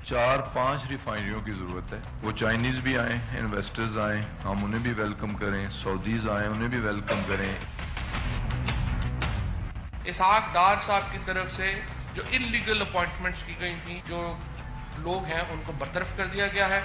4-5 ریفائنریوں کی ضرورت ہے. وہ چائنیز بھی آئیں, انویسٹرز آئیں, ہم انہیں بھی ویلکم کریں, سعودیز آئیں انہیں بھی ویلکم کریں. اسحاق ڈار صاحب کی طرف سے جو انلیگل اپوائنٹمنٹس کی گئی تھیں, جو لوگ ہیں ان کو برطرف کر دیا گیا ہے.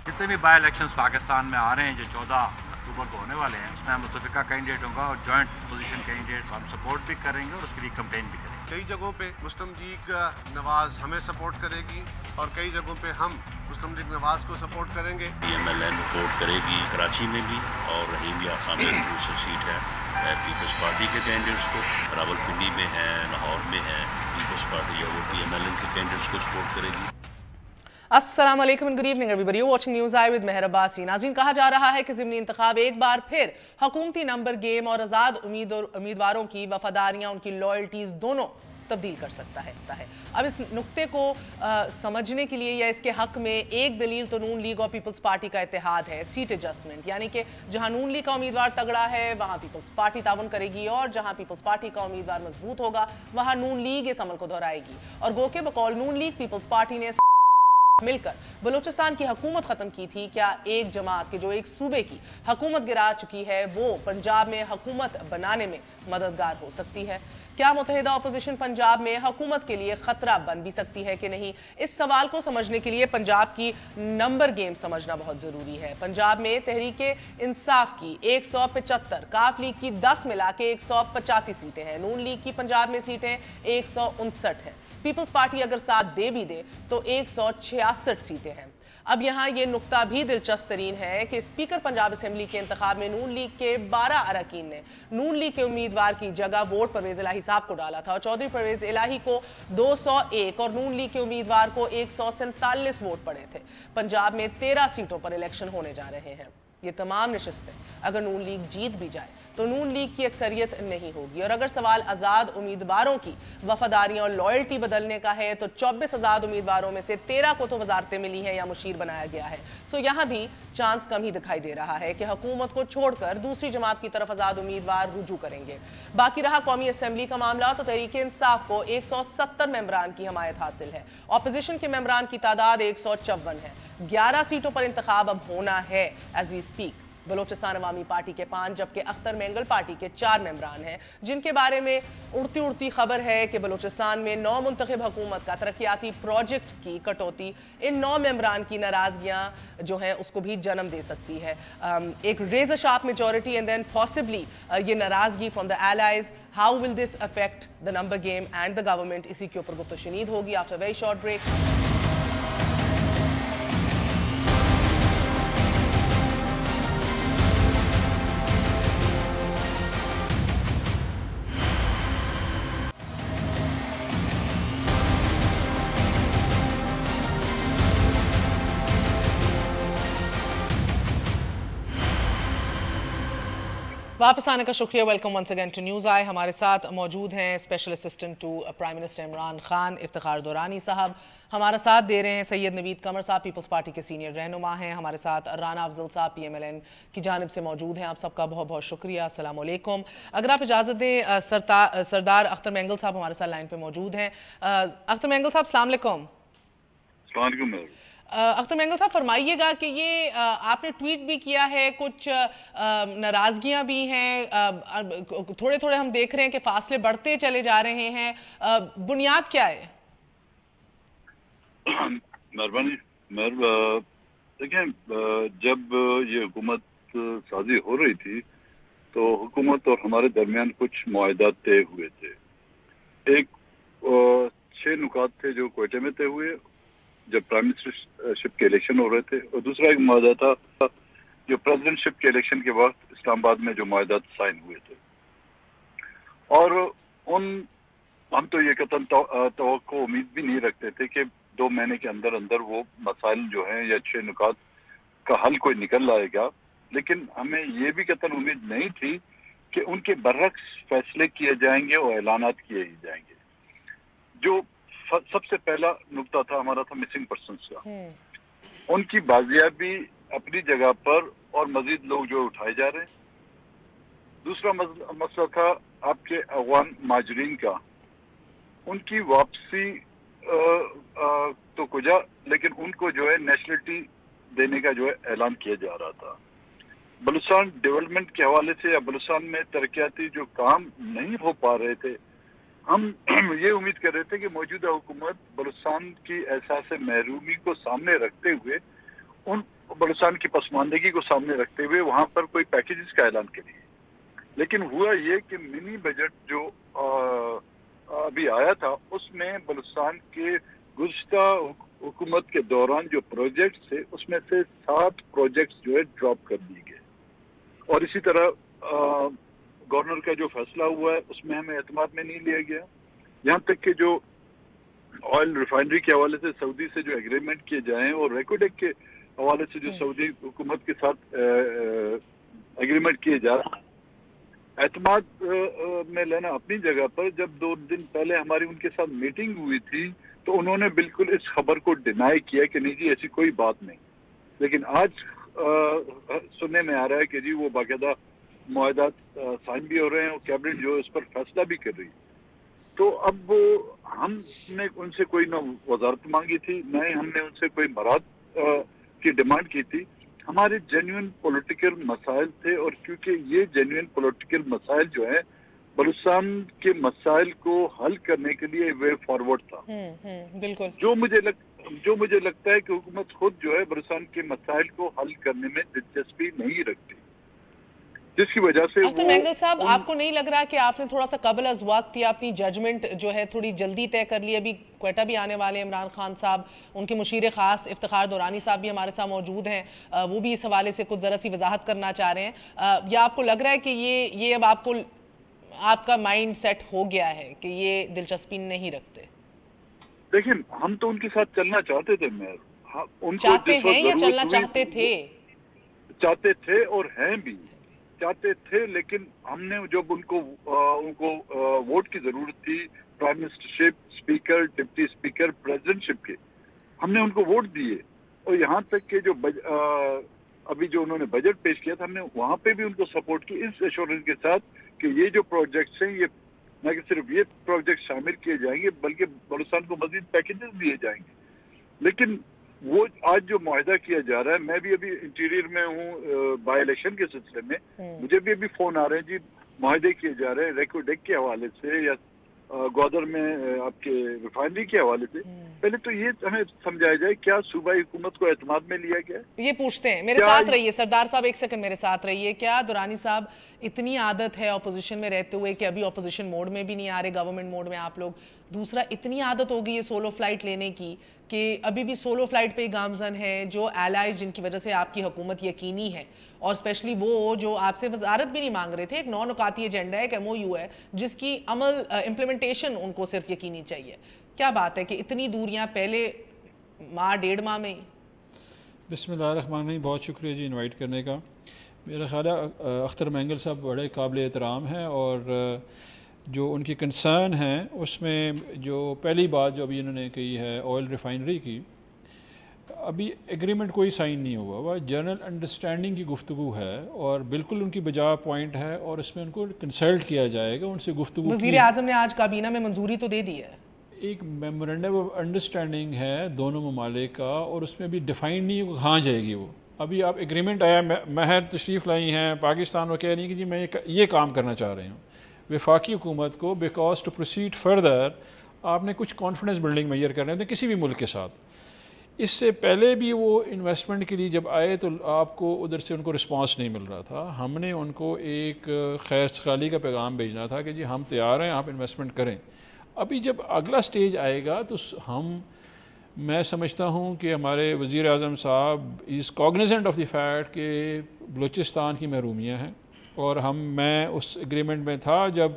جتنے بھی بائی الیکشنز پاکستان میں آ رہے ہیں جو 14 اکتوبر کو ہونے والے ہیں, اس میں متفقہ کینڈیڈیٹ ہوگا اور جوائنٹ پوزیشن کینڈیڈیٹس ہم سپورٹ بھی کریں گے اور اس کے لیے کمپین بھی کریں گے. کئی جگہوں پہ مسلم لیگ نواز ہمیں سپورٹ کرے گی اور کئی جگہوں پہ ہم مسلم لیگ نواز کو سپورٹ کریں گے. PMLN سپورٹ کرے گی کراچی میں بھی, اور رحیم یا خان میں دوسری سیٹ ہے پیپلز پارٹی کے کینڈیڈیٹس کو, راولپنڈی میں ہیں, لاہور میں ہیں, پیپلز پارٹی یا وہ PMLN کے کینڈیڈیٹس کو سپورٹ کرے گی. السلام علیکم and good evening every you watching news I with مہر عباسی. ناظرین, کہا جا رہا ہے کہ ضمنی انتخاب ایک بار پھر حکومتی نمبر گیم اور آزاد امیدواروں کی وفاداریاں, ان کی لائلٹیز دونوں تبدیل کر سکتا ہے. اب اس نقطے کو سمجھنے کے لیے یا اس کے حق میں ایک دلیل تو نون لیگ اور پیپلز پارٹی کا اتحاد ہے, سیٹ ایڈجسٹمنٹ, یعنی کہ جہاں نون لیگ کا امیدوار تگڑا ہے وہاں پیپلز پارٹی تعاون کرے گی, اور جہاں پیپلز پارٹی کا امیدوار مضبوط ہوگا وہاں نون لیگ اس عمل کو دہرائے گی. اور گو کہ بقول نون لیگ پیپلز پارٹی نے مل کر بلوچستان کی حکومت ختم کی تھی. کیا ایک جماعت کے جو ایک صوبے کی حکومت گرا چکی ہے وہ پنجاب میں حکومت بنانے میں مددگار ہو سکتی ہے؟ کیا متحدہ اپوزیشن پنجاب میں حکومت کے لیے خطرہ بن بھی سکتی ہے کہ نہیں؟ اس سوال کو سمجھنے کے لیے پنجاب کی نمبر گیم سمجھنا بہت ضروری ہے. پنجاب میں تحریک انصاف کی 175, کاف لیگ کی 10 ملا کے 185 سیٹیں ہیں, نون لیگ کی پنجاب میں سیٹیں 159 ہیں, پیپلز پارٹی اگر ساتھ دے بھی دے تو 166 سیٹیں ہیں. اب یہاں یہ نقطہ بھی دلچسپ ترین ہے کہ اسپیکر پنجاب اسمبلی کے انتخاب میں نون لیگ کے 12 اراکین نے نون لیگ کے امیدوار کی جگہ ووٹ پرویز الہی صاحب کو ڈالا تھا, اور چودھری پرویز الہی کو 201 اور نون لیگ کے امیدوار کو 147 ووٹ پڑے تھے. پنجاب میں 13 سیٹوں پر الیکشن ہونے جا رہے ہیں. یہ تمام نشستیں اگر نون لیگ جیت بھی جائے تو نون لیگ کی اکثریت نہیں ہوگی. اور اگر سوال آزاد امیدواروں کی وفاداریاں اور لائلٹی بدلنے کا ہے تو 24 آزاد امیدواروں میں سے 13 کو تو وزارتیں ملی ہیں یا مشیر بنایا گیا ہے. سو یہاں بھی چانس کم ہی دکھائی دے رہا ہے کہ حکومت کو چھوڑ کر دوسری جماعت کی طرف آزاد امیدوار رجوع کریں گے. باقی رہا قومی اسمبلی کا معاملہ تو تحریک انصاف کو 170 ممبران کی حمایت حاصل ہے. اپوزیشن کے ممبران کی تعداد 154 ہے. 11 سیٹوں پر انتخاب اب ہونا ہے ایز وی اسپیک. بلوچستان عوامی پارٹی کے 5 جبکہ اختر مینگل پارٹی کے 4 ممبران ہیں, جن کے بارے میں اڑتی خبر ہے کہ بلوچستان میں نو منتخب حکومت کا ترقیاتی پروجیکٹس کی کٹوتی ان 9 ممبران کی ناراضگیاں جو ہیں اس کو بھی جنم دے سکتی ہے. ایک razor sharp majority and then possibly یہ ناراضگی from the allies. How will this affect the number game and the government, اسی کے اوپر گفت و شنید ہوگی آفٹر ویری شارٹ بریک. واپس آنے کا شکریہ. Welcome once again to News I. ہمارے ساتھ موجود ہیں special assistant to prime minister Imran Khan Iftikhar Durrani صاحب. ہمارا ساتھ دے رہے ہیں سید نوید قمر صاحب, پیپلز پارٹی کے سینئر رہنما ہیں. ہمارے ساتھ رانا افضل صاحب PMLN کی جانب سے موجود ہیں. آپ سب کا بہت بہت شکریہ. السلام علیکم. اگر آپ اجازت دیں, سردار اختر مینگل صاحب ہمارے ساتھ لائن پہ موجود ہیں. اختر مینگل صاحب السلام علیکم. السلام علیکم. اختر مینگل صاحب فرمائیے گا کہ یہ آپ نے ٹویٹ بھی کیا ہے, کچھ ناراضگیاں بھی ہیں, تھوڑے تھوڑے ہم دیکھ رہے ہیں کہ فاصلے بڑھتے چلے جا رہے ہیں, بنیاد کیا ہے؟ مہربانی. دیکھیں, جب یہ حکومت سازی ہو رہی تھی تو حکومت اور ہمارے درمیان کچھ معاہدات طے ہوئے تھے. ایک 6 نکات تھے جو کوئٹہ میں طے ہوئے جب پرائم منسٹرشپ کے الیکشن ہو رہے تھے, اور دوسرا ایک معاہدہ تھا جو پریزیڈنٹ شپ کے الیکشن کے وقت اسلام آباد میں جو معاہدات سائن ہوئے تھے. اور ہم تو یہ قطعاً توقع امید بھی نہیں رکھتے تھے کہ 2 مہینے کے اندر وہ مسائل جو ہیں یا 6 نکات کا حل کوئی نکل آئے گا, لیکن ہمیں یہ بھی قطعاً امید نہیں تھی کہ ان کے برعکس فیصلے کیے جائیں گے اور اعلانات کیے ہی جائیں گے. جو سب سے پہلا نقطہ تھا ہمارا تھا مسنگ پرسنس کا. ان کی بازیابی اپنی جگہ پر اور مزید لوگ جو اٹھائے جا رہے ہیں. دوسرا مسئلہ تھا آپ کے افغان مہاجرین کا, ان کی واپسی تو کجا، لیکن ان کو جو ہے نیشنلٹی دینے کا جو ہے اعلان کیا جا رہا تھا. بلوچستان ڈیولپمنٹ کے حوالے سے یا بلوچستان میں ترقیاتی جو کام نہیں ہو پا رہے تھے، ہم یہ امید کر رہے تھے کہ موجودہ حکومت بلوچستان کی احساس محرومی کو سامنے رکھتے ہوئے، ان بلوچستان کی پسماندگی کو سامنے رکھتے ہوئے وہاں پر کوئی پیکیجز کا اعلان کرے. لیکن ہوا یہ کہ منی بجٹ جو ابھی آیا تھا اس میں بلوچستان کے گزشتہ حکومت کے دوران جو پروجیکٹس تھے اس میں سے 7 پروجیکٹس جو ہے ڈراپ کر دیے گئے. اور اسی طرح گورنر کا جو فیصلہ ہوا ہے اس میں ہمیں اعتماد میں نہیں لیا گیا. یہاں تک کہ جو آئل ریفائنری کے حوالے سے سعودی سے جو ایگریمنٹ کیے جائیں اور ریکوڈیک کے حوالے سے جو سعودی حکومت کے ساتھ ایگریمنٹ کیے جا رہے ہیں، اعتماد میں لینا اپنی جگہ پر. جب 2 دن پہلے ہماری ان کے ساتھ میٹنگ ہوئی تھی تو انہوں نے بالکل اس خبر کو ڈینائی کیا کہ نہیں جی ایسی کوئی بات نہیں. لیکن آج سننے میں آ رہا ہے کہ جی وہ باقاعدہ معاہدات سائن بھی ہو رہے ہیں اور کیبنٹ جو اس پر فیصلہ بھی کر رہی ہے. تو اب ہم نے ان سے کوئی نہ وزارت مانگی تھی، نہ ہم نے ان سے کوئی برات کی ڈیمانڈ کی تھی. ہمارے جینوئن پولیٹیکل مسائل تھے، اور کیونکہ یہ جینوئن پولیٹیکل مسائل جو ہے بلوچستان کے مسائل کو حل کرنے کے لیے وے فارورڈ تھا. بالکل. جو مجھے لگتا ہے کہ حکومت خود جو ہے بلوچستان کے مسائل کو حل کرنے میں دلچسپی نہیں رکھتی، جس کی وجہ سے اختر مینگل صاحب آپ کو نہیں لگ رہا کہ آپ نے تھوڑا سا قبل از وقت یا اپنی ججمنٹ جو ہے تھوڑی جلدی طے کر لی؟ ابھی کوئٹہ بھی آنے والے ہیں عمران خان صاحب، ان کے مشیر خاص افتخار دورانی صاحب بھی ہمارے ساتھ موجود ہیں، وہ بھی اس حوالے سے کچھ ذرا سی وضاحت کرنا چاہ رہے ہیں. یا آپ کو لگ رہا ہے کہ یہ اب آپ کا مائنڈ سیٹ ہو گیا ہے کہ یہ دلچسپی نہیں رکھتے؟ دیکھیں ہم تو ان کے ساتھ چلنا چاہتے تھے، چاہتے ہیں یا چلنا چاہتے تھے؟ چاہتے تھے اور ہیں بھی چاہتے تھے، لیکن ہم نے جب ان کو ووٹ کی ضرورت تھی، prime ministership, speaker, deputy speaker, presidentship کے، ہم نے ان کو ووٹ دیے. اور یہاں تک کہ جو ابھی جو انہوں نے بجٹ پیش کیا تھا ہم نے وہاں پہ بھی ان کو سپورٹ کی اس ایشورنس کے ساتھ کہ یہ جو پروجیکٹس ہیں یہ نہ کہ صرف یہ پروجیکٹ شامل کیے جائیں گے بلکہ بلوچستان کو مزید پیکیجز دیے جائیں گے. لیکن وہ آج جو معاہدہ کیا جا رہا ہے، میں بھی ابھی انٹیریئر میں ہوں بائی الیکشن کے سلسلے میں، مجھے بھی ابھی فون آ رہے ہیں جی معاہدے کیے جا رہے ہیں ریکوڈیک کے حوالے سے یا گوادر میں آپ کے ریفائنری کے حوالے سے. پہلے تو یہ ہمیں سمجھایا جائے کیا صوبائی حکومت کو اعتماد میں لیا گیا؟ یہ پوچھتے ہیں. میرے ساتھ رہیے سردار صاحب، ایک سیکنڈ میرے ساتھ رہیے. کیا دورانی صاحب اتنی عادت ہے اپوزیشن میں رہتے ہوئے کہ ابھی اپوزیشن موڈ میں بھی نہیں آ رہے، گورنمنٹ موڈ میں آپ لوگ، دوسرا اتنی عادت ہو گئی ہے سولو فلائٹ لینے کی کہ ابھی بھی سولو فلائٹ پہ ہی گامزن ہے، جو الائز جن کی وجہ سے آپ کی حکومت یقینی ہے، اور اسپیشلی وہ جو آپ سے وزارت بھی نہیں مانگ رہے تھے، ایک 9 نکاتی ایجنڈا ہے، ایک MOU ہے جس کی عمل امپلیمنٹیشن ان کو صرف یقینی چاہیے. کیا بات ہے کہ اتنی دوریاں پہلے ماہ 1.5 ماہ میں؟ بسم اللہ الرحمن الرحیم. بہت شکریہ جی انوائٹ کرنے کا. میرا خیال ہے اختر مینگل صاحب بڑے قابل احترام ہیں، اور جو ان کی کنسرن ہیں اس میں جو پہلی بات جو ابھی انہوں نے کہی ہے آئل ریفائنری کی، ابھی ایگریمنٹ کوئی سائن نہیں ہوا، وہ جنرل انڈرسٹینڈنگ کی گفتگو ہے، اور بالکل ان کی بجا پوائنٹ ہے، اور اس میں ان کو کنسلٹ کیا جائے گا، ان سے گفتگو. وزیر اعظم نے آج کابینہ میں منظوری تو دے دی ہے، ایک میمورنڈم آف انڈرسٹینڈنگ ہے دونوں ممالک کا، اور اس میں بھی ڈیفائن نہیں ہے کہاں جائے گی وہ. ابھی آپ ایگریمنٹ آیا، مہر تشریف لائی ہیں پاکستان، وہ کہہ رہی ہیں کہ جی میں یہ کام کرنا چاہ رہی ہوں. وفاقی حکومت کو بیکاز ٹو پروسیڈ فردر آپ نے کچھ کانفیڈنس بلڈنگ میجر کرنے تھے کسی بھی ملک کے ساتھ. اس سے پہلے بھی وہ انویسٹمنٹ کے لیے جب آئے تو آپ کو ادھر سے ان کو رسپانس نہیں مل رہا تھا. ہم نے ان کو ایک خیر سگالی کا پیغام بھیجنا تھا کہ جی ہم تیار ہیں، آپ انویسٹمنٹ کریں. ابھی جب اگلا سٹیج آئے گا تو میں سمجھتا ہوں کہ ہمارے وزیر اعظم صاحب از کاگنیزنٹ آف دی فیکٹ کہ بلوچستان کی محرومیاں ہیں، اور میں اس ایگریمنٹ میں تھا جب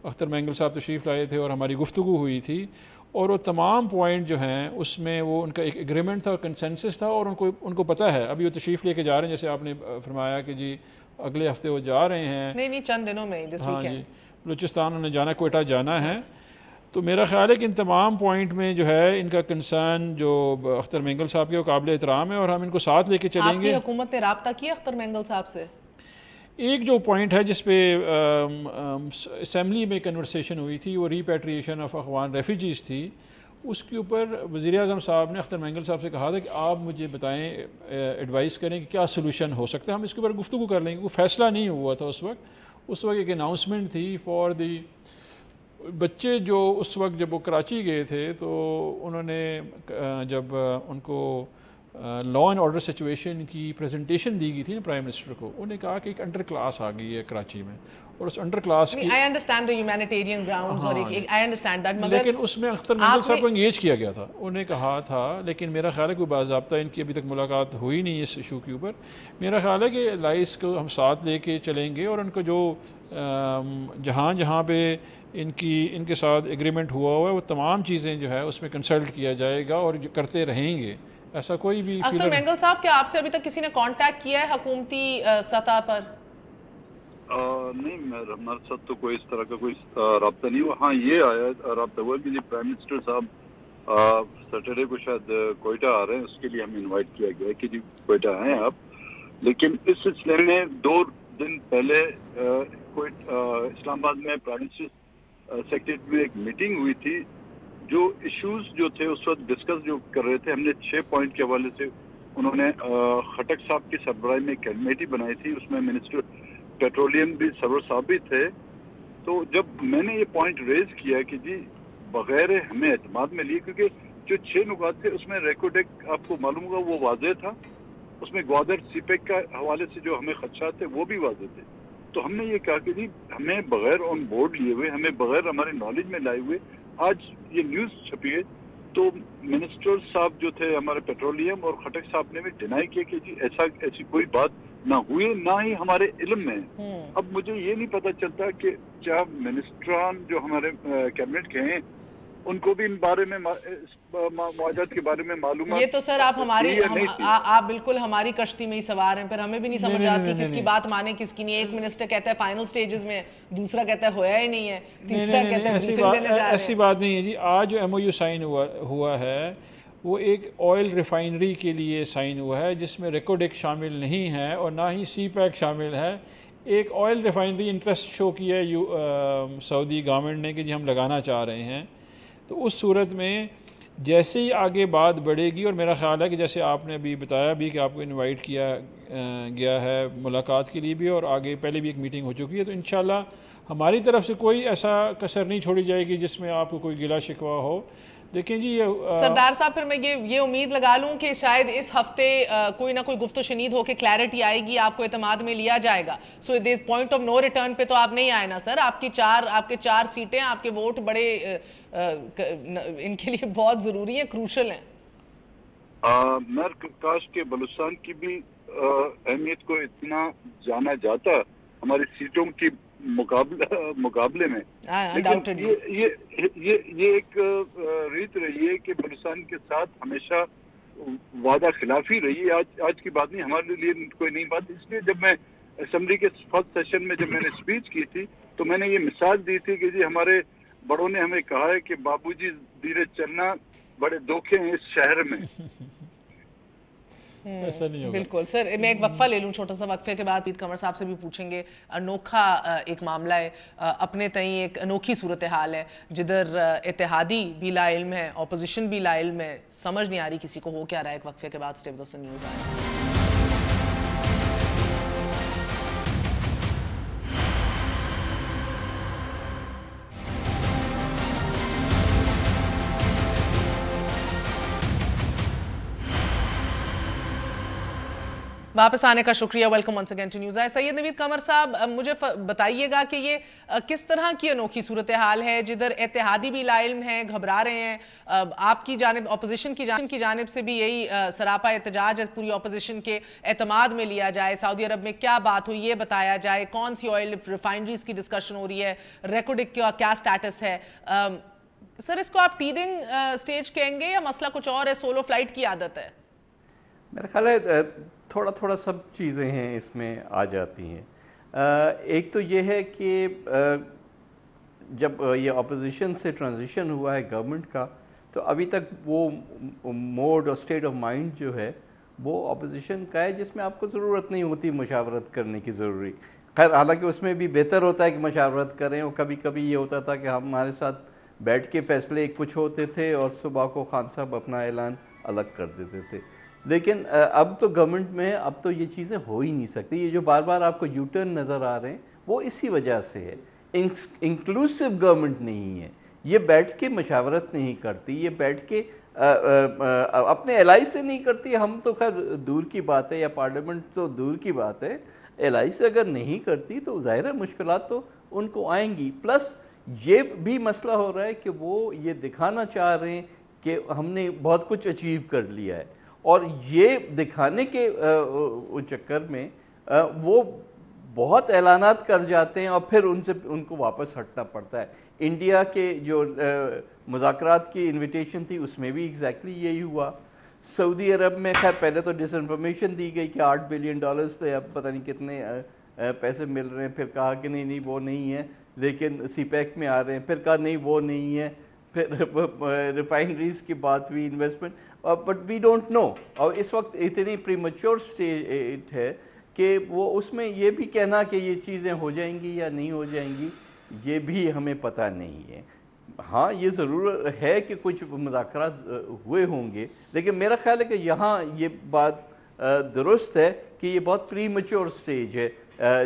اختر مینگل صاحب تشریف لائے تھے اور ہماری گفتگو ہوئی تھی، اور وہ تمام پوائنٹ جو ہیں اس میں وہ ان کا ایک ایگریمنٹ تھا اور کنسنسس تھا، اور ان کو پتہ ہے. ابھی وہ تشریف لے کے جا رہے ہیں، جیسے آپ نے فرمایا کہ جی اگلے ہفتے وہ جا رہے ہیں، نہیں چند دنوں میں، ہاں جی بلوچستان انہوں نے جانا، کوئٹہ جانا ہے. تو میرا خیال ہے کہ ان تمام پوائنٹ میں جو ہے ان کا کنسرن جو اختر مینگل صاحب کے وہ قابل احترام ہے، اور ہم ان کو ساتھ لے کے چلیں گے. آپ کی حکومت نے رابطہ کیا اختر مینگل صاحب سے؟ ایک جو پوائنٹ ہے جس پہ اسمبلی میں کنورسیشن ہوئی تھی وہ ریپیٹریشن آف افغان ریفیوجیز تھی، اس کے اوپر وزیر اعظم صاحب نے اختر مینگل صاحب سے کہا تھا کہ آپ مجھے بتائیں، ایڈوائز کریں کہ کیا سلوشن ہو سکتا ہے، ہم اس کے اوپر گفتگو کر لیں گے. وہ فیصلہ نہیں ہوا تھا اس وقت ایک اناؤنسمنٹ تھی فار دی بچے جو اس وقت جب وہ کراچی گئے تھے تو انہوں نے جب ان کو لا اینڈ آرڈر سچویشن کی پریزنٹیشن دی گئی تھی نا پرائم منسٹر کو، انہوں نے کہا کہ ایک انڈر کلاس آ گئی ہے کراچی میں، اور اس انڈر کلاس کی I understand the humanitarian grounds اور I understand that، مگر لیکن اس میں اختر مینگل صاحب کو انگیج کیا گیا تھا. انہوں نے کہا تھا، لیکن میرا خیال ہے کوئی باضابطہ ان کی ابھی تک ملاقات ہوئی نہیں اس ایشو کے اوپر. میرا خیال ہے کہ لائس کو ہم ساتھ لے کے چلیں گے، اور ان کو جو جہاں پہ ان کے ساتھ ایگریمنٹ ہوا ہے وہ تمام چیزیں جو ہے اس میں کنسلٹ کیا جائے گا اور کرتے رہیں گے. ایسا کوئی بھی اختر مینگل صاحب کیا آپ سے ابھی تک کسی نے کانٹیکٹ کیا ہے حکومتی سطح پر؟ نہیں، ہمارے ساتھ تو کوئی اس طرح کا کوئی رابطہ نہیں ہوا. ہاں یہ آیا رابطہ ہوا کہ پرائم منسٹر صاحب سیٹرڈے کو شاید کوئٹہ آ رہے ہیں، اس کے لیے ہمیں انوائٹ کیا گیا ہے کہ جی کوئٹہ آئیں آپ. لیکن اس سلسلے میں 2 دن پہلے اسلام آباد میں پرائم منسٹر سیکریٹریٹ میں ایک میٹنگ ہوئی تھی. جو ایشوز جو تھے اس وقت ڈسکس جو کر رہے تھے، ہم نے 6 پوائنٹ کے حوالے سے انہوں نے خٹک صاحب کی سربراہی میں ایک کمیٹی بنائی تھی، اس میں منسٹر پیٹرولیم بھی سرور صاحب بھی تھے. تو جب میں نے یہ پوائنٹ ریز کیا کہ جی بغیر ہمیں اعتماد میں لیے، کیونکہ جو 6 نکات تھے اس میں ریکوڈیک آپ کو معلوم ہوگا وہ واضح تھا، اس میں گوادر سی پیک کا حوالے سے جو ہمیں خدشات تھے وہ بھی واضح تھے. تو ہم نے یہ کہا کہ جی ہمیں بغیر آن بورڈ لیے ہوئے، ہمیں بغیر ہمارے نالج میں لائے ہوئے آج یہ نیوز چھپی ہے. تو منسٹر صاحب جو تھے ہمارے پیٹرولیم اور خٹک صاحب نے بھی ڈینائی کیا کہ جی ایسی کوئی بات نہ ہوئی، نہ ہی ہمارے علم میں. اب مجھے یہ نہیں پتہ چلتا کہ کیا منسٹران جو ہمارے کیبنٹ کے ہیں ان کو بھی ان بارے میں معاہدات کے بارے میں معلومات. یہ تو سر آپ بالکل ہماری کشتی میں ہی سوار ہیں، پھر ہمیں بھی نہیں سمجھ آتی کس کی بات مانے کس کی نہیں. ایک منسٹر کہتا ہے فائنل سٹیجز میں، دوسرا کہتا ہے ہویا ہی نہیں ہے، تیسرا کہتا ہے بریفنگ دینے جا رہے ہیں. ایسی بات نہیں ہے جی. آج جو MOU سائن ہوا ہے وہ ایک آئل ریفائنری کے لیے سائن ہوا ہے جس میں ریکوڈیک شامل نہیں ہے اور نہ ہی سی پیک شامل ہے. ایک آئل ریفائنری انٹرسٹ شو کیا ہے سعودی گورنمنٹ نے کہ جی ہم لگانا چاہ رہے ہیں. تو اس صورت میں جیسے ہی آگے بات بڑھے گی، اور میرا خیال ہے کہ جیسے آپ نے ابھی بتایا بھی کہ آپ کو انوائٹ کیا گیا ہے ملاقات کے لیے بھی، اور آگے پہلے بھی ایک میٹنگ ہو چکی ہے، تو انشاءاللہ ہماری طرف سے کوئی ایسا کسر نہیں چھوڑی جائے گی جس میں آپ کو کوئی گلہ شکوہ ہو. دیکھیں جی سردار صاحب، پھر میں یہ امید لگا لوں کہ شاید اس ہفتے کوئی نہ کوئی گفت و شنید ہو کے کلیئرٹی آئے گی، آپ کو اعتماد میں لیا جائے گا. سو دیر پوائنٹ آف نو ریٹرن پہ تو آپ نہیں آئے نا سر؟ آپ کے 4 سیٹیں، آپ کے ووٹ بڑے ان کے لیے بہت ضروری ہیں، کروشل ہیں. میں کاش کے بلوچستان کی بھی اہمیت کو اتنا جانا جاتا ہماری سیٹوں کی مقابلے میں. لیکن یہ ایک ریت رہی ہے کہ بلوچستان کے ساتھ ہمیشہ وعدہ خلافی رہی ہے. آج کی بات نہیں، ہمارے لیے کوئی نئی بات. اس لیے جب میں اسمبلی کے فرسٹ سیشن میں جب میں نے اسپیچ کی تھی تو میں نے یہ مثال دی تھی کہ جی ہمارے بڑوں نے ہمیں کہا ہے کہ بابو جی دھیرے چلنا، بڑے دھوکے ہیں اس شہر میں. بالکل سر. میں ایک وقفہ لے لوں، چھوٹا سا وقفے کے بعد قمر صاحب سے بھی پوچھیں گے. انوکھا ایک معاملہ ہے، اپنے تئیں ایک انوکھی صورتحال ہے جدھر اتحادی بھی لا علم ہے، اپوزیشن بھی لا علم ہے. سمجھ نہیں آ رہی کسی کو ہو کیا رہا ہے. ایک وقفے کے بعد اسٹے ود اس نیوز آئے. واپس آنے کا شکریہ. Welcome once again to news آئے. سید نوید قمر صاحب، مجھے بتائیے گا کہ یہ کس طرح کی انوکھی صورتحال ہے جدھر اتحادی بھی لا علم ہیں، گھبرا رہے ہیں. آپ کی جانب، اپوزیشن کی جانب سے بھی یہی سراپا احتجاج ہے پوری اپوزیشن کے اعتماد میں لیا جائے. سعودی عرب میں کیا بات ہوئی یہ بتایا جائے، کون سی آئل ریفائنریز کی ڈسکشن ہو رہی ہے، ریکوڈک کا کیا سٹیٹس ہے. سر اس کو آپ ٹیدنگ سٹیج کہیں گے یا مسئلہ کچھ اور ہے، سولو فلائٹ کی عادت ہے؟ میرا خیال ہے تھوڑا سب چیزیں ہیں اس میں آ جاتی ہیں. ایک تو یہ ہے کہ جب یہ اپوزیشن سے ٹرانزیشن ہوا ہے گورنمنٹ کا، تو ابھی تک وہ موڈ اور اسٹیٹ آف مائنڈ جو ہے وہ اپوزیشن کا ہے جس میں آپ کو ضرورت نہیں ہوتی مشاورت کرنے کی ضروری. خیر حالانکہ اس میں بھی بہتر ہوتا ہے کہ مشاورت کریں، اور کبھی کبھی یہ ہوتا تھا کہ ہمارے ساتھ بیٹھ کے فیصلے کچھ ہوتے تھے اور صبح کو خان صاحب اپنا اعلان الگ کر دیتے تھے. لیکن اب تو گورنمنٹ میں اب تو یہ چیزیں ہو ہی نہیں سکتی. یہ جو بار بار آپ کو یو ٹرن نظر آ رہے ہیں وہ اسی وجہ سے ہے. انکلوسیو گورنمنٹ نہیں ہے, یہ بیٹھ کے مشاورت نہیں کرتی, یہ بیٹھ کے اپنے الائز سے نہیں کرتی. ہم تو خیر دور کی بات ہے, یا پارلیمنٹ تو دور کی بات ہے, الائز سے اگر نہیں کرتی تو ظاہر ہے مشکلات تو ان کو آئیں گی. پلس یہ بھی مسئلہ ہو رہا ہے کہ وہ یہ دکھانا چاہ رہے ہیں کہ ہم نے بہت کچھ اچیو کر لیا ہے, اور یہ دکھانے کے چکر میں وہ بہت اعلانات کر جاتے ہیں اور پھر ان کو واپس ہٹنا پڑتا ہے. انڈیا کے جو مذاکرات کی انویٹیشن تھی اس میں بھی ایگزیکٹلی یہی ہوا. سعودی عرب میں خیر پہلے تو ڈس انفارمیشن دی گئی کہ $8 بلین تھے, اب پتہ نہیں کتنے پیسے مل رہے ہیں. پھر کہا کہ نہیں وہ نہیں ہے, لیکن سی پیک میں آ رہے ہیں. پھر کہا نہیں وہ نہیں ہے. پھر ریفائنریز کی بات ہوئی, investment, but we don't know. اور اس وقت اتنی پریمیچور اسٹیج ہے کہ وہ اس میں یہ بھی کہنا کہ یہ چیزیں ہو جائیں گی یا نہیں ہو جائیں گی یہ بھی ہمیں پتہ نہیں ہے. ہاں یہ ضرور ہے کہ کچھ مذاکرات ہوئے ہوں گے, لیکن میرا خیال ہے کہ یہاں یہ بات درست ہے کہ یہ بہت پری میچور سٹیج ہے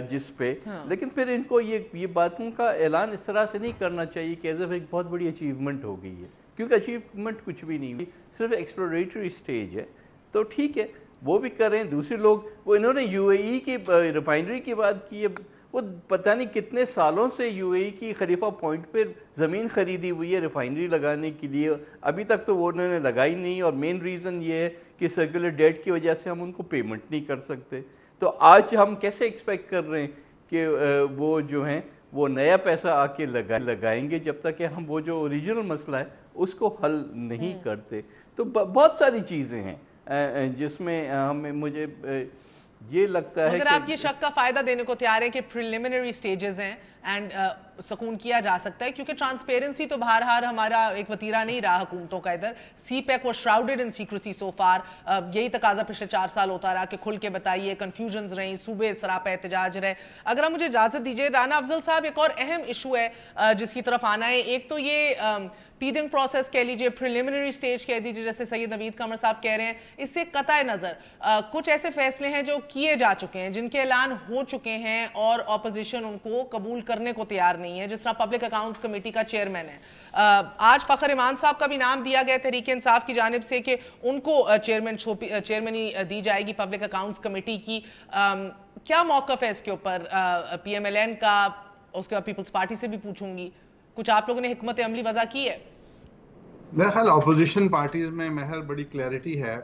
جس پہ, لیکن پھر ان کو یہ باتوں کا اعلان اس طرح سے نہیں کرنا چاہیے کہ ایز ایک بہت بڑی اچیومنٹ ہو گئی ہے, کیونکہ اچیومنٹ کچھ بھی نہیں ہوئی, صرف ایکسپلوریٹری سٹیج ہے. تو ٹھیک ہے وہ بھی کریں. دوسرے لوگ وہ انہوں نے یو اے ای کی ریفائنری کی بات کی ہے, وہ پتہ نہیں کتنے سالوں سے یو اے ای کی خلیفہ پوائنٹ پہ زمین خریدی ہوئی ہے ریفائنری لگانے کے لیے, ابھی تک تو وہ انہوں نے لگائی نہیں. اور مین ریزن یہ ہے کہ سرکولر ڈیٹ کی وجہ سے ہم ان کو پیمنٹ نہیں کر سکتے. تو آج ہم کیسے ایکسپیکٹ کر رہے ہیں کہ وہ جو ہیں وہ نیا پیسہ آ کے لگائیں گے جب تک کہ ہم وہ جو اوریجنل مسئلہ ہے اس کو حل نہیں کرتے. تو بہت ساری چیزیں ہیں جس میں مجھے یہ لگتا ہے. اگر آپ یہ شک کا فائدہ دینے کو تیار ہیں کہ پریلیمنری سٹیجز ہیں اینڈ سکون کیا جا سکتا ہے, کیونکہ ٹرانسپیرنسی تو بہرحال ہمارا ایک وطیرہ نہیں رہا حکومتوں کا. ادھر CPEC was shrouded in secrecy so far, یہی تقاضا پچھلے 4 سال ہوتا رہا کہ کھل کے بتائیے. کنفیوژنز رہیں, صوبے سراپا احتجاج رہے. اگر آپ مجھے اجازت دیجیے رانا افضل صاحب, ایک اور اہم ایشو ہے جس کی طرف آنا ہے. ایک تو یہ ٹیدنگ پروسیس کہہ لیجئے, پریلیمنری سٹیج کہہ دیجئے, جیسے سید نوید قمر صاحب کہہ رہے ہیں. اس سے قطع نظر کچھ ایسے فیصلے ہیں جو کیے جا چکے ہیں, جن کے اعلان ہو چکے ہیں اور اپوزیشن ان کو قبول کرنے کو تیار نہیں ہے, جس طرح پبلک اکاؤنٹس کمیٹی کا چیئرمین ہے. آج فخر ایمان صاحب کا بھی نام دیا گیا تحریک انصاف کی جانب سے کہ ان کو چیئرمنی دی جائے گی پبلک اکاؤنٹس کمیٹی کی. کیا موقف ہے اس کے اوپر پی ایم ایل این کا؟ اس کے بعد پیپلز پارٹی سے بھی پوچھوں گی. کچھ آپ لوگوں نے حکمت عملی وضع کی ہے؟ میرا خیال اپوزیشن پارٹیز میں مہر بڑی کلیئرٹی ہے.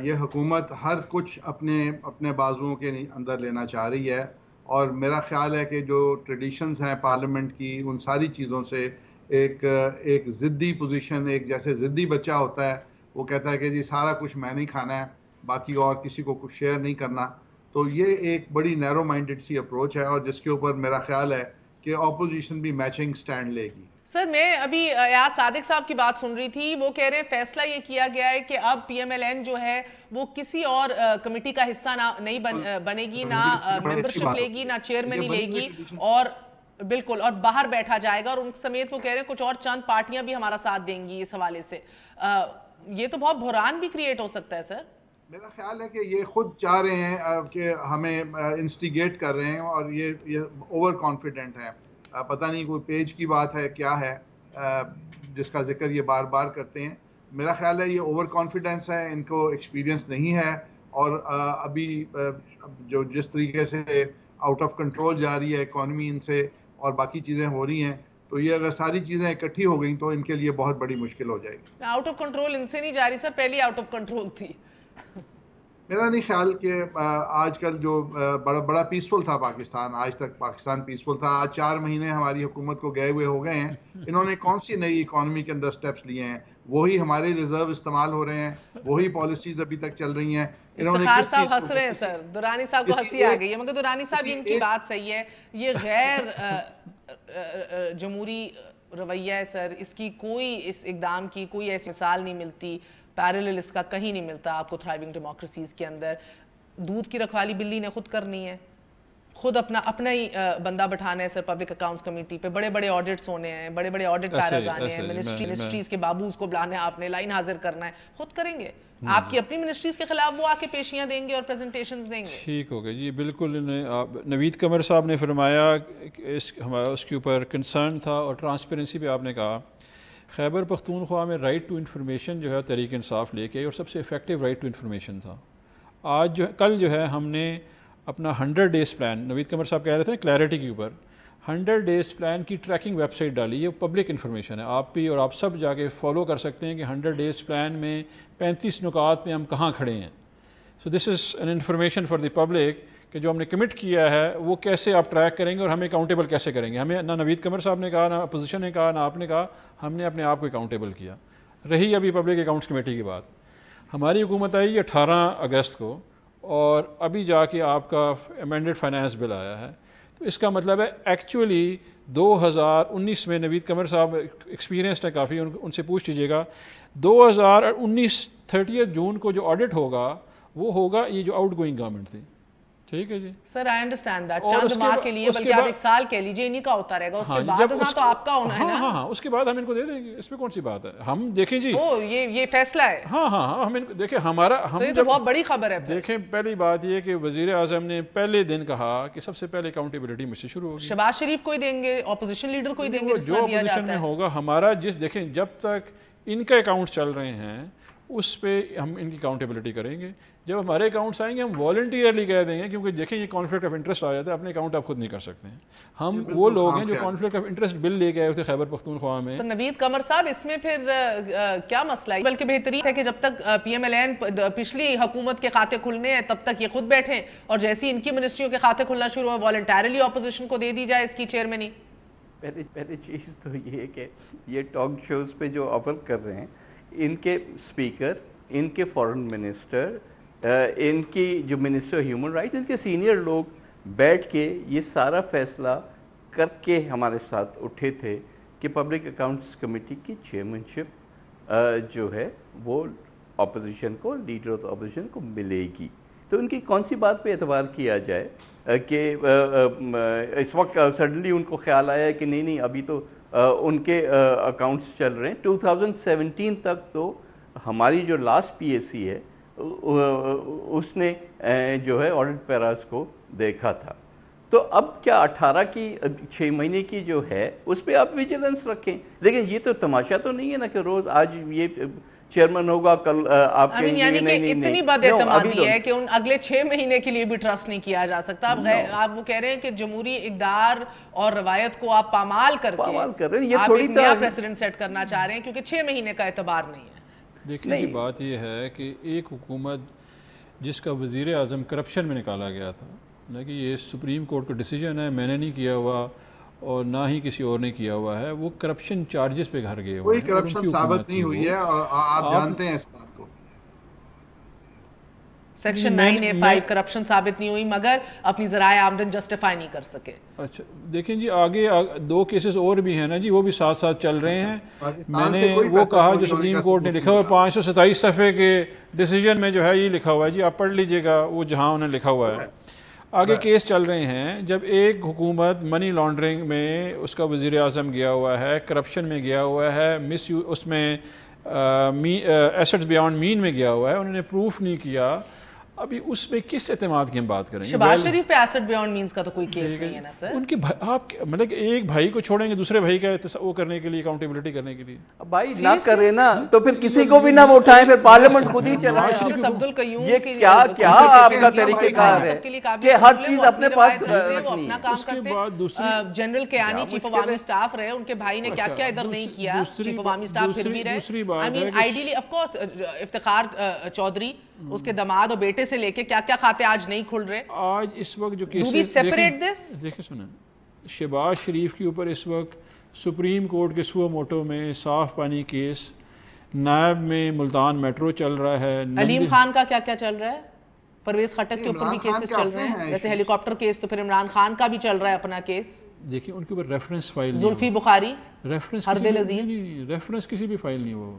یہ حکومت ہر کچھ اپنے بازوؤں کے اندر لینا چاہ رہی ہے, اور میرا خیال ہے کہ جو ٹریڈیشنز ہیں پارلیمنٹ کی ان ساری چیزوں سے ایک ضدی پوزیشن, ایک جیسے ضدی بچہ ہوتا ہے وہ کہتا ہے کہ جی سارا کچھ میں نہیں کھانا ہے, باقی اور کسی کو کچھ شیئر نہیں کرنا. تو یہ ایک بڑی نیرو مائنڈڈ سی اپروچ ہے, اور جس کے اوپر میرا خیال ہے کہ اپوزیشن بھی میچنگ سٹینڈ لے گی. سر میں ابھی ایاز صادق صاحب کی بات سن رہی تھی, وہ کہہ رہے ہیں فیصلہ یہ کیا گیا ہے کہ اب پی ایم ایل این جو ہے وہ کسی اور کمیٹی کا حصہ نہیں بنے گی, نہ ممبرشپ لے گی, نہ چیئرمنی لے گی, اور بالکل اور باہر بیٹھا جائے گا. اور ان سمیت وہ کہہ رہے ہیں کچھ اور چند پارٹیاں بھی ہمارا ساتھ دیں گی اس حوالے سے. یہ تو بہت بحران بھی کریٹ ہو سکتا ہے سر. میرا خیال ہے کہ یہ خود چاہ رہے ہیں کہ ہمیں انسٹیگیٹ کر رہے ہیں, اور یہ اوور کانفیڈنٹ ہیں. پتہ نہیں کوئی پیج کی بات ہے کیا ہے جس کا ذکر یہ بار بار کرتے ہیں. میرا خیال ہے یہ اوور کانفیڈنس ہے, ان کو ایکسپیرینس نہیں ہے, اور ابھی جو جس طریقے سے آؤٹ آف کنٹرول جا رہی ہے اکانومی ان سے, اور باقی چیزیں ہو رہی ہیں, تو یہ اگر ساری چیزیں اکٹھی ہو گئیں تو ان کے لیے بہت بڑی مشکل ہو جائے گی. آؤٹ آف کنٹرول ان سے نہیں جا رہی سر, پہلی آؤٹ آف کنٹرول تھی. میرا نہیں خیال کہ آج کل جو بڑا پیسفل تھا پاکستان, آج تک پاکستان پیسفل تھا. آج 4 مہینے ہماری حکومت کو گئے ہوئے ہو گئے ہیں. انہوں نے کون سی نئی اکانومی کے اندر سٹیپس لیے ہیں؟ وہی ہمارے ریزرو استعمال ہو رہے ہیں, وہی پالیسیز ابھی تک چل رہی ہیں. افتخار صاحب ہنس رہے ہیں سر, دورانی صاحب کو ہنسی آ گئی ہے, مگر دورانی صاحب ان کی بات صحیح ہے, یہ غیر جمہوری رویہ ہے سر. اس کی کوئی, اس اقدام کی کوئی ایسی مثال نہیں ملتی, پیرالل اس کا کہیں نہیں ملتا آپ کو تھرائیونگ ڈیموکریسیز کے اندر. دودھ کی رکھوالی بلی نے خود کرنی ہے, خود اپنا ہی بندہ بٹھانا ہے سر پبلک اکاؤنٹس کمیٹی پہ, بڑے بڑے آڈٹس ہونے ہیں, بڑے بڑے آڈٹ پیراز آنے ہیں, منسٹریز کے بابوز کو بلانا ہے, آپ نے لائن حاضر کرنا ہے, خود کریں گے آپ کی اپنی منسٹریز کے خلاف وہ آ کے پیشیاں دیں گے اور پریزنٹیشنز دیں گے. ٹھیک ہو گیا جی, بالکل. نوید قمر صاحب نے فرمایا ہمارا اس کے اوپر کنسرن تھا اور ٹرانسپیرنسی پہ آپ نے کہا خیبر پختونخوا میں رائٹ ٹو انفارمیشن جو ہے تحریک انصاف لے کے, اور سب سے افیکٹو رائٹ ٹو انفارمیشن تھا. آج کل جو ہے ہم نے اپنا 100 days پلان, نوید قمر صاحب کہہ رہے تھے کلیئرٹی کے اوپر, 100 days پلان کی ٹریکنگ ویب سائٹ ڈالی, یہ پبلک انفارمیشن ہے, آپ بھی اور آپ سب جا کے فالو کر سکتے ہیں کہ 100 days پلان میں 35 نکات میں ہم کہاں کھڑے ہیں. So this is an information for the public کہ جو ہم نے کمٹ کیا ہے وہ کیسے آپ ٹریک کریں گے اور ہمیں اکاؤنٹیبل کیسے کریں گے. ہمیں نہ نوید قمر صاحب نے کہا, نہ اپوزیشن نے کہا, نہ آپ نے کہا, ہم نے اپنے آپ کو اکاؤنٹیبل کیا. رہی ابھی پبلک اکاؤنٹس کمیٹی کی بات, ہماری حکومت آئی 18 اگست کو اور ابھی جا کے آپ کا امینڈڈ فائنانس بل آیا ہے. تو اس کا مطلب ہے ایکچولی 2019 میں, نوید قمر صاحب ایکسپیرینسڈ ہے کافی, ان سے پوچھ لیجیے گا, 2019 30 جون کو جو آڈٹ ہوگا وہ ہوگا یہ جو آؤٹ گوئنگ گورنمنٹ تھی. ٹھیک ہے جی سر, آئی انڈرسٹینڈ دیٹ, چند ماہ کے لیے, بلکہ آپ 1 سال کہہ لیجیے انہی کا ہوتا رہے گا, اس کے بعد تو آپ کا ہونا ہے نا. ہاں اس کے بعد ہم ان کو دے دیں گے, اس میں کون سی بات ہے. ہم دیکھیں جی یہ فیصلہ ہے. ہاں ہم دیکھیں ہمارا, ہم تو بہت بڑی خبر ہے. دیکھیں پہلی بات یہ کہ وزیر اعظم نے پہلے دن کہا کہ سب سے پہلے اکاؤنٹیبلٹی مجھ سے شروع ہوگی. شہباز شریف کو ہی دیں گے, اپوزیشن لیڈر کو ہی دیں گے, جو اپوزیشن میں ہوگا. ہمارا دیکھیں جب تک ان کا اکاؤنٹ چل رہے ہیں اس پہ ہم ان کی اکاؤنٹیبلٹی کریں گے. جب ہمارے اکاؤنٹس آئیں گے ہم والنٹیئرلی کہہ دیں گے, کیونکہ دیکھیں یہ کانفلکٹ آف انٹرسٹ آ جاتا ہے, اپنے اکاؤنٹ آپ خود نہیں کر سکتے ہیں. ہم وہ لوگ ہیں جو کانفلکٹ آف انٹرسٹ بل لے کے آئے تھے خیبر پختونخوا میں. تو نوید قمر صاحب اس میں پھر کیا مسئلہ ہے؟ بلکہ بہترین ہے کہ جب تک پی ایم ایل این پچھلی حکومت کے کھاتے کھلنے ہیں تب تک یہ خود بیٹھیں, اور جیسی ان کی منسٹریوں کے کھاتے کھلنا شروع ہو والنٹیرلی اپوزیشن کو دے دی جائے اس کی چیئرمینی. پہلی چیز تو یہ ہے کہ یہ ٹاک شوز پہ جو آفر کر رہے ہیں, ان کے اسپیکر, ان کے فارن منسٹر, ان کی جو منسٹر ہیومن رائٹس, ان کے سینئر لوگ بیٹھ کے یہ سارا فیصلہ کر کے ہمارے ساتھ اٹھے تھے کہ پبلک اکاؤنٹس کمیٹی کی چیئرمینشپ جو ہے وہ اپوزیشن کو, لیڈر آف اپوزیشن کو ملے گی. تو ان کی کون سی بات پہ اعتبار کیا جائے کہ اس وقت سڈنلی ان کو خیال آیا کہ نہیں ابھی تو ان کے اکاؤنٹس چل رہے ہیں. 2017 تک تو ہماری جو لاسٹ پی ایس سی ہے اس نے جو ہے آڈٹ پیراز کو دیکھا تھا. تو اب کیا 18 کی 6 مہینے کی جو ہے اس پہ آپ ویجیلنس رکھیں, لیکن یہ تو تماشا تو نہیں ہے نا کہ روز آج یہ چیئرمین ہوگا کل آپ کے یعنی کہ اتنی بد اعتمادی ہے کہ ان اگلے 6 مہینے کے لیے بھی ٹرسٹ نہیں کیا جا سکتا. آپ وہ کہہ رہے ہیں کہ جمہوری اقدار اور روایت کو آپ پامال کر کے آپ ایک نیا پریسیڈنٹ سیٹ کرنا چاہ رہے ہیں کیونکہ 6 مہینے کا اعتبار نہیں ہے. دیکھنے کی بات یہ ہے کہ ایک حکومت جس کا وزیر اعظم کرپشن میں نکالا گیا تھا, نہ کہ یہ سپریم کورٹ کا ڈیسیجن ہے, میں نے نہیں کیا ہوا اور نہ ہی کسی اور نے کیا ہوا ہے, وہ کرپشن چارجز پہ گھر گئے ہوئے ہیں. کوئی کرپشن ثابت نہیں ہوئی ہے اور آپ جانتے ہیں اس بات کو. سیکشن 9A5 کرپشن ثابت نہیں ہوئی مگر اپنی ذرائع آمدن جسٹیفائی نہیں کر سکے. اچھا دیکھیں جی آگے 2 کیسز اور بھی ہیں نا جی, وہ بھی ساتھ ساتھ چل رہے ہیں. میں نے وہ کہا جو سپریم کورٹ نے لکھا ہوا ہے 527 صفحے کے ڈیسیجن میں جو ہے یہ لکھا ہوا ہے جی, آپ پڑھ لیجئے گا وہ جہاں انہوں نے لکھا ہوا ہے. آگے کیس چل رہے ہیں, جب ایک حکومت منی لانڈرنگ میں اس کا وزیر اعظم گیا ہوا ہے, کرپشن میں گیا ہوا ہے, اس میں ایسٹس بیانڈ مین میں گیا ہوا ہے, انہوں نے پروف نہیں کیا, ابھی اس پہ کس اعتماد کی ہم بات کریں گے؟ شہباز شریف پہ ایسٹ بیانڈ مینز کا تو کوئی کیس نہیں ہے نا سر. ان کے آپ مطلب ایک بھائی کو چھوڑیں گے دوسرے بھائی کا وہ کرنے کے لیے, اکاؤنٹیبلٹی کرنے کے لیے. بھائی نہ کرے نا تو پھر کسی کو بھی نہ وہ اٹھائیں, پھر پارلیمنٹ خود ہی چلائے. یہ کیا آپ کا طریقہ کار ہے کہ ہر چیز اپنے پاس رکھنی ہے. اس کے بعد جنرل کیانی چیف عوامی اسٹاف رہے, ان کے بھائی نے کیا کیا ادھر نہیں کیا, چیف عوامی اسٹاف پھر بھی رہے. I mean ideally of course Iftikhar Chaudhry اس کے داماد اور بیٹے سے لے کے کیا کیا کھاتے آج نہیں کھل رہے. آج اس وقت جو کیس دیکھیں سنیں, شہباز شریف کے اوپر اس وقت سپریم کورٹ کے سو موٹو میں صاف پانی کیس, نائب میں ملتان میٹرو چل رہا ہے, علیم خان کا کیا کیا چل رہا ہے, پرویز خٹک کے اوپر بھی کیسز چل رہے ہیں, جیسے ہیلی کاپٹر کیس, تو پھر عمران خان کا بھی چل رہا ہے اپنا کیس. دیکھیں ان کے اوپر reference file, Zulfi Bukhari, reference ہردل عزیز, ریفرنس کسی بھی فائل نہیں ہوا.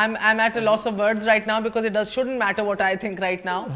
I'm at a loss of words right now because it shouldn't matter what I think right now.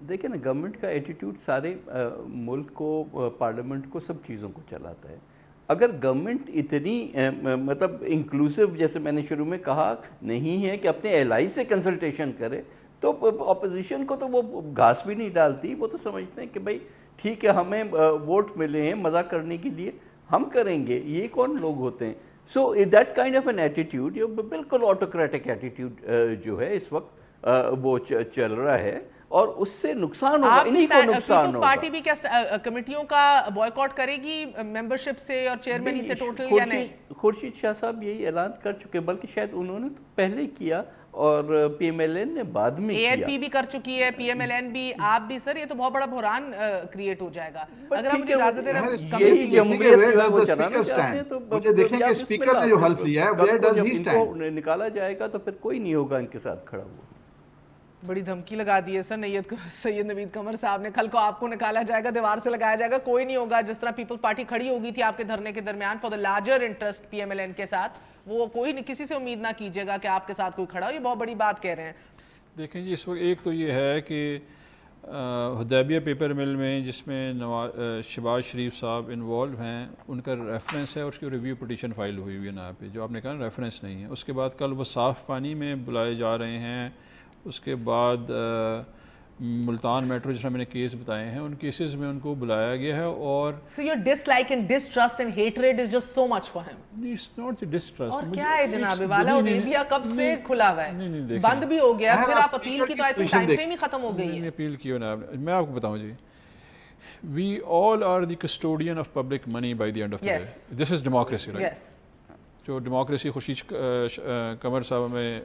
دیکھیں نا گورنمنٹ کا ایٹیٹیوڈ سارے ملک کو پارلیمنٹ کو سب چیزوں کو چلاتا ہے. اگر گورنمنٹ اتنی مطلب انکلوسیو جیسے میں نے شروع میں کہا نہیں ہے کہ اپنے الائے سے کنسلٹیشن کرے تو اپوزیشن کو تو وہ گھاس بھی نہیں ڈالتی. وہ تو سمجھتے ہیں کہ بھائی ٹھیک ہے ہمیں ووٹ ملے ہیں مزہ کرنے کے لیے ہم کریں گے. یہ کون لوگ ہوتے ہیں؟ So that kind of an attitude بالکل آٹوکریٹک ایٹیٹیوڈ جو ہے اس وقت وہ چل رہا ہے اور اس سے نقصان ہوگا. انہی کو نقصان ہوگا. پارٹی بھی کیا کمیٹیوں کا بائیکاٹ کرے گی ممبرشپ سے اور چیئرمین سے ٹوٹل یا نہیں؟ خورشید شاہ صاحب یہی اعلان کر چکے بلکہ شاید انہوں نے پہلے کیا اور پی ایم ایل این نے بعد میں کیا. ANP بھی کر چکی ہے, پی ایم ایل این بھی, آپ بھی. سر یہ تو بہت بڑا بحران کریٹ ہو جائے گا اگر ہم اجازت دیں. یہی جمہوریت جو ہے وہ چلانا چاہتے ہیں تو دیکھیں کہ اسپیکر نے جو حلف لیا ہے ویئر ڈز ہی اسٹینڈ. نکالا جائے گا تو پھر کوئی نہیں ہوگا ان کے ساتھ کھڑا ہوا. بڑی دھمکی لگا دی ہے سر سید نوید قمر صاحب نے. کل کو آپ کو نکالا جائے گا, دیوار سے لگایا جائے گا, کوئی نہیں ہوگا. جس طرح پیپلز پارٹی کھڑی ہوگی تھی آپ کے دھرنے کے درمیان for the larger interest P M L N کے ساتھ, وہ کوئی نہیں, کسی سے امید نہ کیجیے گا کہ آپ کے ساتھ کوئی کھڑا ہو. یہ بہت بڑی بات کہہ رہے ہیں. دیکھیں جی اس وقت ایک تو یہ ہے کہ حدیبیہ پیپر مل میں جس میں شہباز شریف صاحب انوالو ہیں ان کا ریفرنس ہے اور اس کی ریویو پٹیشن فائل ہوئی ہوئی ہے نا پہ, جو آپ نے کہا ریفرنس نہیں ہے. اس کے بعد کل وہ صاف پانی میں بلائے جا رہے ہیں. اس کے بعد ملتان میٹرو جس میں میں نے کیس بتائے ہیں ان کیسز میں ان کو بلایا گیا ہے. اور So your dislike and distrust and hatred is just so much for him. It's not the distrust. اور کیا ہے جناب والا, حدیبیہ کب سے کھلا ہوا ہے, بند بھی ہو گیا, پھر آپ اپیل کی تو آئی تھنک ٹائم فریم ہی ختم ہو گئی ہے. اپیل کی ہونا میں آپ کو بتاؤں جی, we all are the custodian of public money by the end of the day. This is democracy, right? Yes. جو ڈیموکریسی خورشید قمر صاحب ہمیں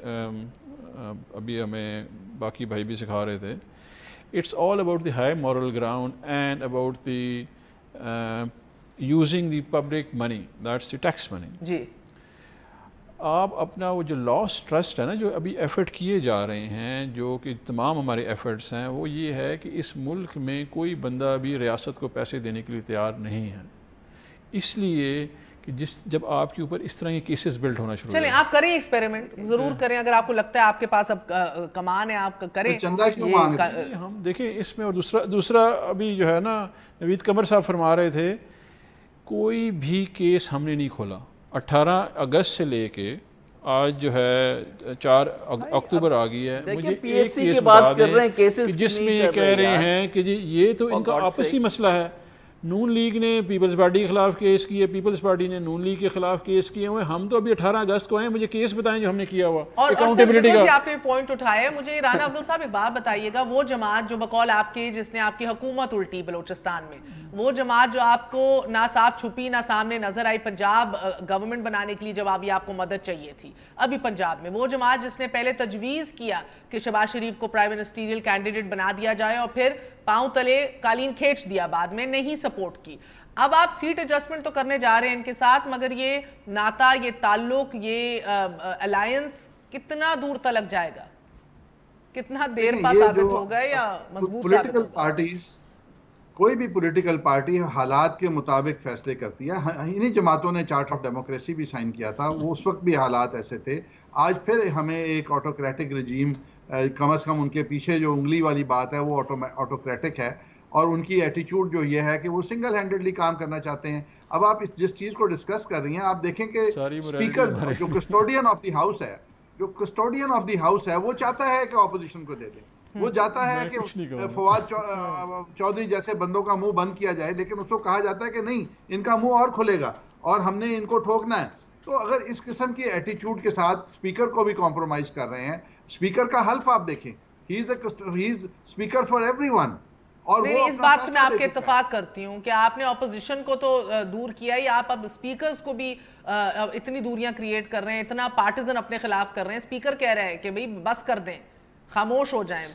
ابھی ہمیں باقی بھائی بھی سکھا رہے تھے. It's all about the high moral ground and about the using the public money, that's the tax money. جی آپ اپنا وہ جو لاس ٹرسٹ ہے نا جو ابھی ایفرٹ کیے جا رہے ہیں, جو کہ تمام ہمارے ایفرٹس ہیں, وہ یہ ہے کہ اس ملک میں کوئی بندہ بھی ریاست کو پیسے دینے کے لیے تیار نہیں ہے. اس لیے کہ جب آپ کے اوپر اس طرح کے کیسز بلڈ ہونا شروع چلیں آپ کریں ایکسپیریمنٹ ضرور کریں, اگر آپ کو لگتا ہے آپ کے پاس اب کمان ہے آپ کریں. ہم دیکھیں اس میں, اور دوسرا ابھی جو ہے نا نوید قمر صاحب فرما رہے تھے کوئی بھی کیس ہم نے نہیں کھولا. 18 اگست سے لے کے آج جو ہے 4 اکتوبر آ گئی ہے, مجھے ایک کیس بتا دیں جس میں یہ کہہ رہے ہیں کہ جی یہ تو ان کا آپسی مسئلہ ہے. نون لیگ نے پیپلز پارٹی کے خلاف کیس کیے, پیپلز پارٹی نے نون لیگ کے خلاف کیس کیے ہوئے. ہم تو ابھی 18 اگست کو آئے ہیں, مجھے کیس بتائیں جو ہم نے کیا ہوا اکاؤنٹیبلٹی کا. آپ نے پوائنٹ اٹھایا ہے, مجھے رانا افضل صاحب ایک بات بتائیے گا, وہ جماعت جو بقول آپ کے جس نے آپ کی حکومت الٹی بلوچستان میں, وہ جماعت جو آپ کو نہ صاف چھپی نہ سامنے نظر آئی پنجاب گورنمنٹ بنانے کے لیے جب ابھی آپ کو مدد چاہیے تھی ابھی پنجاب میں, وہ جماعت جس نے پہلے تجویز کیا کہ شہباز شریف کو پرائم منسٹریل کینڈیڈیٹ بنا دیا جائے اور پھر پاؤں تلے قالین کھینچ دیا بعد میں, نہیں سپورٹ کی. اب آپ سیٹ ایڈجسٹمنٹ تو کرنے جا رہے ہیں ان کے ساتھ, مگر یہ ناتا, یہ تعلق, یہ الائنس کتنا دور تلک جائے گا, کتنا دیر پا ثابت ہوگا یا مضبوط ثابت ہوگا؟ پارٹیز, کوئی بھی پولیٹیکل پارٹی حالات کے مطابق فیصلے کرتی ہے. انہی جماعتوں نے چارٹر آف ڈیموکریسی بھی سائن کیا تھا, وہ اس وقت بھی حالات ایسے تھے. آج پھر ہمیں ایک آٹوکریٹک رجیم, کم از کم ان کے پیچھے جو انگلی والی بات ہے وہ آٹوکریٹک ہے, اور ان کی ایٹیچیوڈ جو یہ ہے کہ وہ سنگل ہینڈڈلی کام کرنا چاہتے ہیں. اب آپ جس چیز کو ڈسکس کر رہی ہیں, آپ دیکھیں کہ اسپیکر جو کسٹوڈین آف دی ہاؤس ہے, وہ چاہتا ہے کہ اپوزیشن کو دے دیں. وہ جاتا ہے کہ فواد چودھری جیسے بندوں کا منہ بند کیا جائے, لیکن اس کو کہا جاتا ہے کہ نہیں, ان کا منہ اور کھلے گا اور ہم نے ان کو ٹھوکنا ہے. تو اگر اس قسم کی ایٹیچیوڈ کے ساتھ اسپیکر کو بھی کمپرومائز کر رہے ہیں, اسپیکر کا حلف آپ دیکھیں, ہی از اسپیکر فار ایوری ون. اور اس بات سے میں آپ کے اتفاق کرتی ہوں کہ آپ نے اپوزیشن کو تو دور کیا ہی, آپ اب اسپیکرز کو بھی اتنی دوریاں کریٹ کر رہے ہیں, اتنا پارٹیزن اپنے خلاف کر رہے ہیں. اسپیکر کہہ رہے ہیں کہ بھئی بس کر دیں, خاموش ہو جائیں.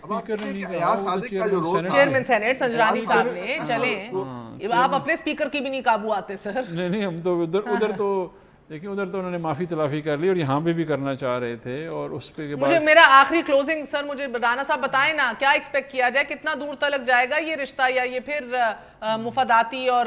چیئرمین سینیٹ سنجرانی صاحب نے, چلیں آپ اپنے اسپیکر کی بھی نہیں قابو آتے سر. نہیں ہم تو ادھر تو دیکھیں, ادھر تو انہوں نے معافی تلافی کر لی اور یہاں بھی کرنا چاہ رہے تھے. اور اس پہ مجھے میرا آخری کلوزنگ سر, مجھے رانا صاحب بتائیں نا کیا ایکسپیکٹ کیا جائے, کتنا دور تلک جائے گا یہ رشتہ, یا یہ پھر مفاداتی اور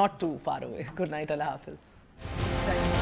not too far away. Good night. Allah Hafiz.